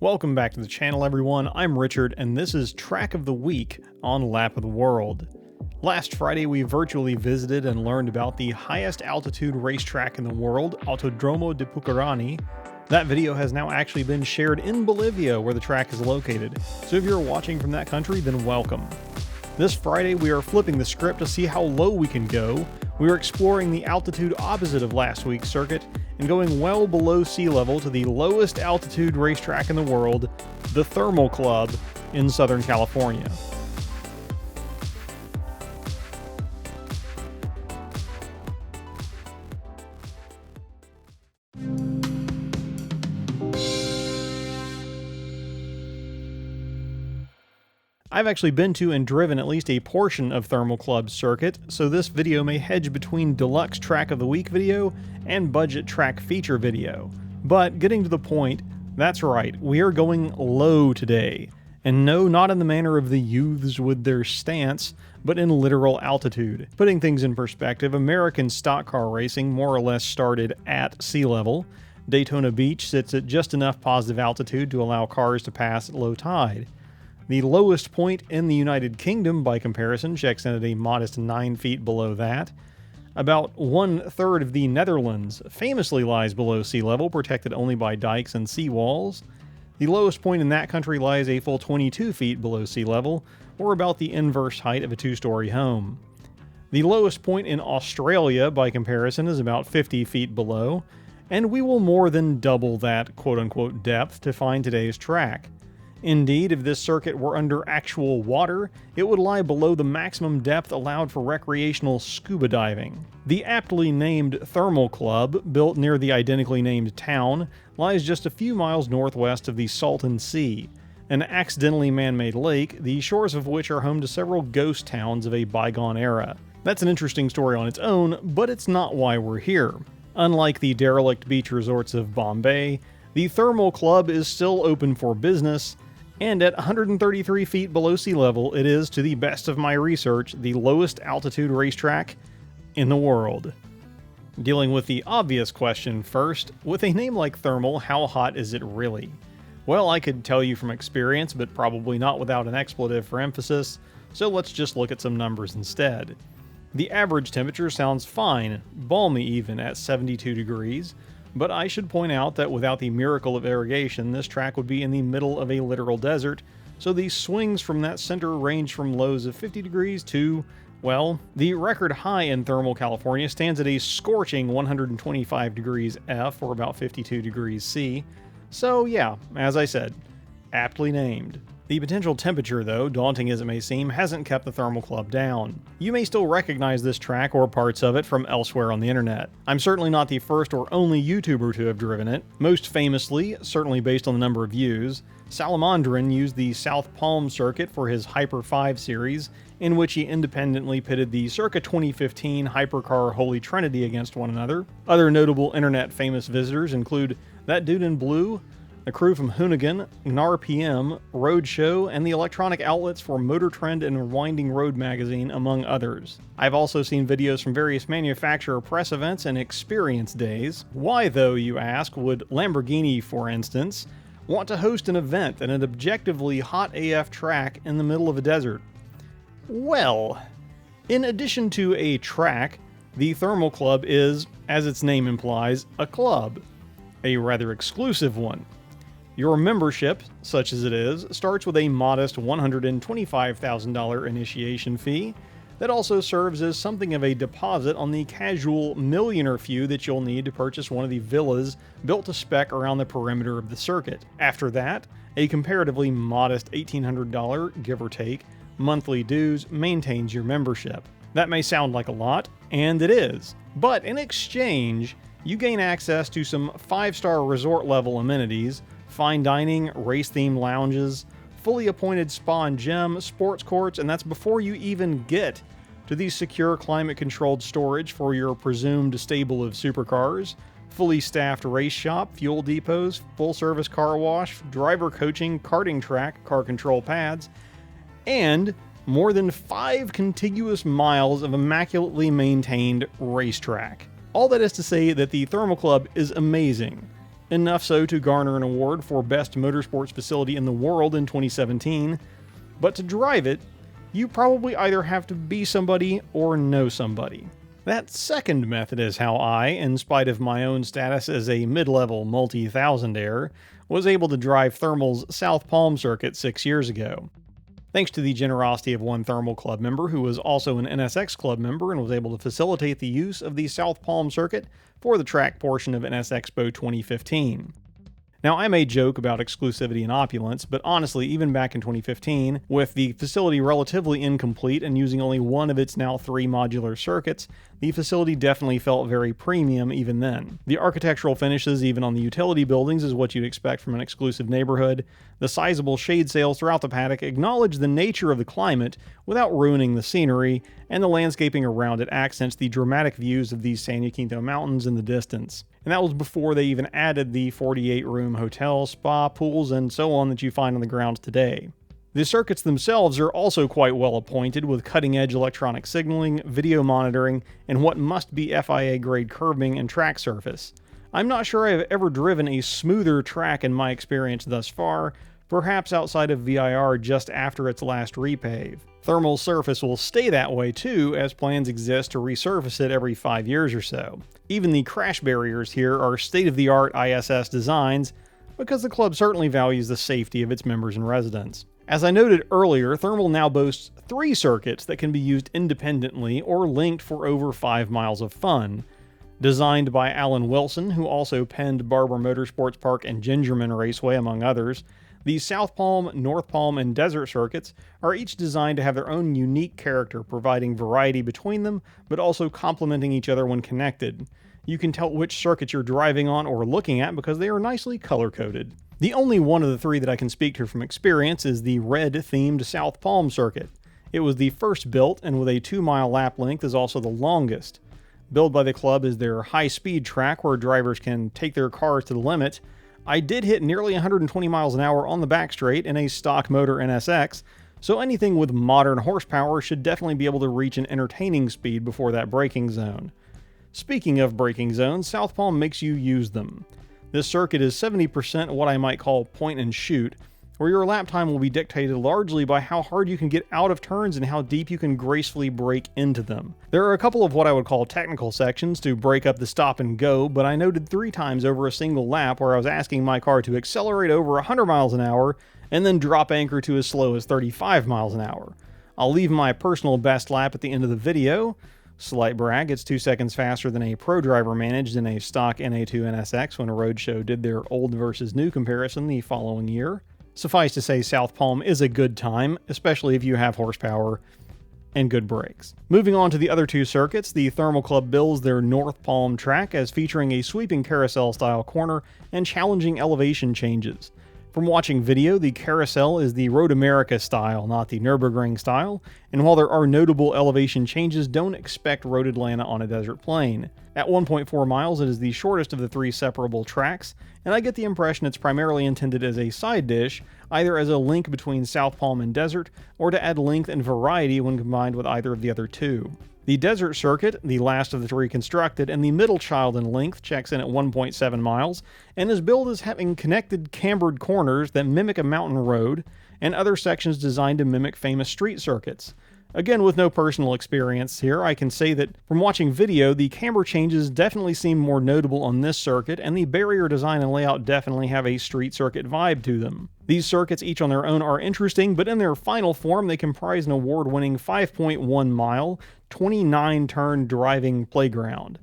Welcome back to the channel, everyone. I'm Richard, and this is Track of the Week on Lap of the World. Last Friday, we virtually visited and learned about the highest altitude racetrack in the world, Autodromo de Pucarani. That video has now actually been shared in Bolivia, where the track is located. So if you're watching from that country, then welcome. This Friday, we are flipping the script to see how low we can go. We are exploring the altitude opposite of last week's circuit and going well below sea level to the lowest altitude racetrack in the world, the Thermal Club in Southern California. I've actually been to and driven at least a portion of Thermal Club's circuit, so this video may hedge between deluxe Track of the Week video and budget track feature video. But getting to the point, that's right, we are going low today. And no, not in the manner of the youths with their stance, but in literal altitude. Putting things in perspective, American stock car racing more or less started at sea level. Daytona Beach sits at just enough positive altitude to allow cars to pass at low tide. The lowest point in the United Kingdom, by comparison, checks in at a modest 9 feet below that. About 1/3 of the Netherlands famously lies below sea level, protected only by dikes and seawalls. The lowest point in that country lies a full 22 feet below sea level, or about the inverse height of a two-story home. The lowest point in Australia, by comparison, is about 50 feet below, and we will more than double that quote-unquote depth to find today's track. Indeed, if this circuit were under actual water, it would lie below the maximum depth allowed for recreational scuba diving. The aptly named Thermal Club, built near the identically named town, lies just a few miles northwest of the Salton Sea, an accidentally man-made lake, the shores of which are home to several ghost towns of a bygone era. That's an interesting story on its own, but it's not why we're here. Unlike the derelict beach resorts of Bombay, the Thermal Club is still open for business, and at 133 feet below sea level, it is, to the best of my research, the lowest altitude racetrack in the world. Dealing with the obvious question first, with a name like Thermal, how hot is it really? Well, I could tell you from experience, but probably not without an expletive for emphasis, so let's just look at some numbers instead. The average temperature sounds fine, balmy even, at 72 degrees, but I should point out that without the miracle of irrigation, this track would be in the middle of a literal desert, so the swings from that center range from lows of 50 degrees to, well, the record high in Thermal California stands at a scorching 125 degrees F, or about 52 degrees C. So yeah, as I said, aptly named. The potential temperature, though, daunting as it may seem, hasn't kept the Thermal Club down. You may still recognize this track or parts of it from elsewhere on the internet. I'm certainly not the first or only YouTuber to have driven it. Most famously, certainly based on the number of views, Salamandrin used the South Palm circuit for his Hyper 5 series, in which he independently pitted the circa 2015 hypercar Holy Trinity against one another. Other notable internet famous visitors include That Dude in Blue, the crew from Hoonigan, GNAR-PM, Roadshow, and the electronic outlets for Motor Trend and Winding Road magazine, among others. I've also seen videos from various manufacturer press events and experience days. Why, though, you ask, would Lamborghini, for instance, want to host an event at an objectively hot AF track in the middle of a desert? Well, in addition to a track, the Thermal Club is, as its name implies, a club. A rather exclusive one. Your membership, such as it is, starts with a modest $125,000 initiation fee that also serves as something of a deposit on the casual millionaire few that you'll need to purchase one of the villas built to spec around the perimeter of the circuit. After that, a comparatively modest $1,800, give or take, monthly dues maintains your membership. That may sound like a lot, and it is, but in exchange, you gain access to some 5-star resort-level amenities, fine dining, race-themed lounges, fully appointed spa and gym, sports courts, and that's before you even get to the secure climate-controlled storage for your presumed stable of supercars, fully staffed race shop, fuel depots, full-service car wash, driver coaching, karting track, car control pads, and more than 5 contiguous miles of immaculately maintained racetrack. All that is to say that the Thermal Club is amazing. enough so to garner an award for Best Motorsports Facility in the World in 2017, but to drive it, you probably either have to be somebody or know somebody. That second method is how I, in spite of my own status as a mid-level multi-thousandaire, was able to drive Thermal's South Palm circuit 6 years ago. Thanks to the generosity of one Thermal Club member who was also an NSX Club member and was able to facilitate the use of the South Palm circuit for the track portion of NS Expo 2015. Now, I may joke about exclusivity and opulence, but honestly, even back in 2015, with the facility relatively incomplete and using only one of its now 3 modular circuits, the facility definitely felt very premium even then. The architectural finishes, even on the utility buildings, is what you'd expect from an exclusive neighborhood. The sizable shade sails throughout the paddock acknowledge the nature of the climate without ruining the scenery, and the landscaping around it accents the dramatic views of these San Jacinto Mountains in the distance. And that was before they even added the 48-room hotel, spa, pools, and so on that you find on the grounds today. The circuits themselves are also quite well appointed with cutting-edge electronic signaling, video monitoring, and what must be FIA-grade curbing and track surface. I'm not sure I've ever driven a smoother track in my experience thus far, perhaps outside of VIR just after its last repave. Thermal's surface will stay that way too, as plans exist to resurface it every 5 years or so. Even the crash barriers here are state-of-the-art ISS designs, because the club certainly values the safety of its members and residents. As I noted earlier, Thermal now boasts 3 circuits that can be used independently or linked for over 5 miles of fun. Designed by Alan Wilson, who also penned Barber Motorsports Park and Gingerman Raceway, among others, the South Palm, North Palm, and Desert circuits are each designed to have their own unique character, providing variety between them, but also complementing each other when connected. You can tell which circuit you're driving on or looking at because they are nicely color-coded. The only one of the 3 that I can speak to from experience is the red-themed South Palm circuit. It was the first built, and with a 2-mile lap length is also the longest. Billed by the club as their high-speed track where drivers can take their cars to the limit, I did hit nearly 120 miles an hour on the back straight in a stock motor NSX, so anything with modern horsepower should definitely be able to reach an entertaining speed before that braking zone. Speaking of braking zones, South Palm makes you use them. This circuit is 70% what I might call point and shoot, where your lap time will be dictated largely by how hard you can get out of turns and how deep you can gracefully brake into them. There are a couple of what I would call technical sections to break up the stop and go, but I noted 3 times over a single lap where I was asking my car to accelerate over 100 miles an hour and then drop anchor to as slow as 35 miles an hour. I'll leave my personal best lap at the end of the video. Slight brag, it's 2 seconds faster than a pro driver managed in a stock NA2 NSX when a roadshow did their old versus new comparison the following year. Suffice to say, South Palm is a good time, especially if you have horsepower and good brakes. Moving on to the other 2 circuits, the Thermal Club bills their North Palm track as featuring a sweeping carousel-style corner and challenging elevation changes. From watching video, the carousel is the Road America style, not the Nürburgring style, and while there are notable elevation changes, don't expect Road Atlanta on a desert plain. At 1.4 miles, it is the shortest of the 3 separable tracks, and I get the impression it's primarily intended as a side dish, either as a link between South Palm and Desert, or to add length and variety when combined with either of the other 2. The Desert Circuit, the last of the 3 constructed, and the middle child in length, checks in at 1.7 miles, and is billed as having connected cambered corners that mimic a mountain road, and other sections designed to mimic famous street circuits. Again, with no personal experience here, I can say that from watching video, the camber changes definitely seem more notable on this circuit, and the barrier design and layout definitely have a street circuit vibe to them. These circuits, each on their own, are interesting, but in their final form, they comprise an award-winning 5.1-mile, 29-turn driving playground.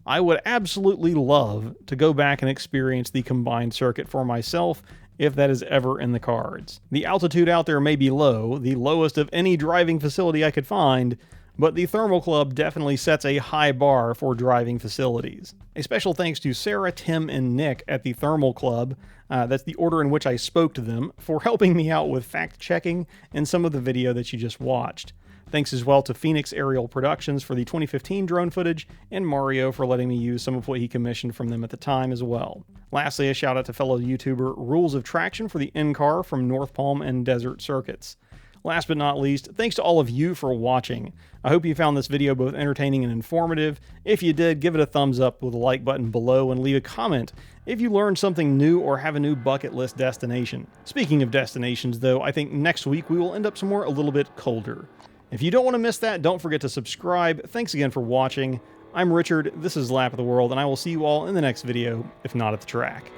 I would absolutely love to go back and experience the combined circuit for myself, if that is ever in the cards. The altitude out there may be low, the lowest of any driving facility I could find, but the Thermal Club definitely sets a high bar for driving facilities. A special thanks to Sarah, Tim, and Nick at the Thermal Club, that's the order in which I spoke to them, for helping me out with fact-checking and some of the video that you just watched. Thanks as well to Phoenix Aerial Productions for the 2015 drone footage, and Mario for letting me use some of what he commissioned from them at the time as well. Lastly, a shout out to fellow YouTuber Rules of Traction for the in-car from North Palm and Desert circuits. Last but not least, thanks to all of you for watching. I hope you found this video both entertaining and informative. If you did, give it a thumbs up with the like button below and leave a comment if you learned something new or have a new bucket list destination. Speaking of destinations though, I think next week we will end up somewhere a little bit colder. If you don't want to miss that, don't forget to subscribe. Thanks again for watching. I'm Richard, this is Lap of the World, and I will see you all in the next video, if not at the track.